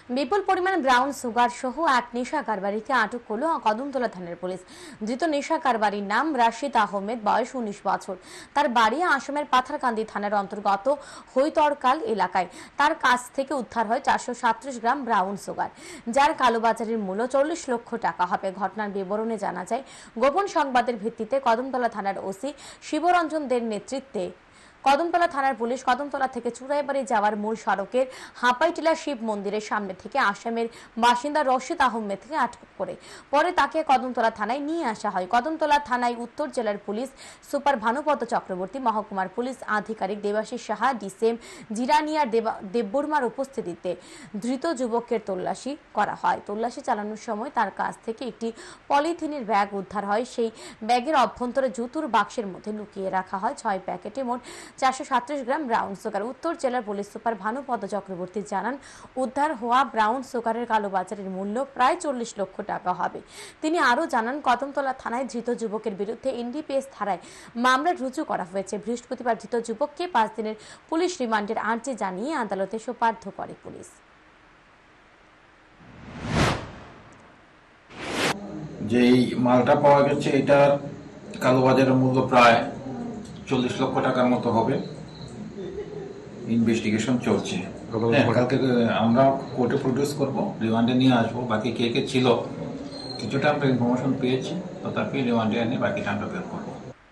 বিপুল পরিমাণ brown sugar সহ এক নেশা কারবারিকে আটক করল কদমতলা থানার পুলিশ। ধৃত নেশা কারবারির নাম রাশিদ আহমেদ, বয়স 19 বছর। তার বাড়ি আসামের পাথারকান্দি থানার অন্তর্গত হৈতরকাল এলাকায়। তার কাছ থেকে উদ্ধার হয় 437 গ্রাম ব্রাউন সুগার, যার কালোবাজারের মূল্য 40 লক্ষ টাকা হবে। ঘটনার বিবরণে জানা যায়, গোপন সংবাদের ভিত্তিতে কদমতলা থানার ওসি শিবরঞ্জন দের নেতৃত্বে কদমতলা থানার পুলিশ কদমতলা থেকে চুড়াইবাড়ি যাওয়ার মূল সড়কের হাঁপাইটিলা শিব মন্দিরের সামনে থেকে আসামের বাসিন্দা রশিদ আহমেদকে আটক করে পরে তাকে কদমতলা থানায় নিয়ে আসা হয়। কদমতলা থানায় উত্তর জেলার পুলিশ সুপার ভানুপদ চক্রবর্তী, মহকুমার পুলিশ আধিকারিক দেবাশিস সাহা, ডিসেম জিরানিয়ার দেববর্মার উপস্থিতিতে ধৃত যুবকের তল্লাশি করা হয়। তল্লাশি চালানোর সময় তার কাছ থেকে একটি পলিথিনের ব্যাগ উদ্ধার হয়। সেই ব্যাগের অভ্যন্তরে জুতুর বাক্সের মধ্যে লুকিয়ে রাখা হয় 6 প্যাকেটে মোট 437 গ্রাম ব্রাউন সুগার। উত্তর জেলার পুলিশ সুপার ভানুপদ চক্রবর্তী জানান, উদ্ধার হওয়া ব্রাউন সুগারের কালোবাজারের মূল্য প্রায় 40 লক্ষ টাকা হবে। তিনি আরও জানান, কদমতলা থানায় ধৃত যুবকের বিরুদ্ধে এনডিপিএস ধারায় মামলা রুজু করা হয়েছে। বৃহস্পতিবার ধৃত যুবককে 5 দিনের পুলিশ রিমান্ডের আর্জি জানিয়ে আদালতে সোপর্দ করে পুলিশ। যেই মালটা পাওয়া গেছে এটার কালোবাজারের মূল্য প্রায় 40 লক্ষ টাকার মতো হবে। ইনভেস্টিগেশন চলছে। কালকে আমরা কোর্টে প্রডিউস করব, রিমান্ডে নিয়ে আসবো। বাকি কে কে ছিল কিছুটা আমরা ইনফরমেশন পেয়েছি, তথাপি রিমান্ডে এনে বাকিটা আমরা বের করবো।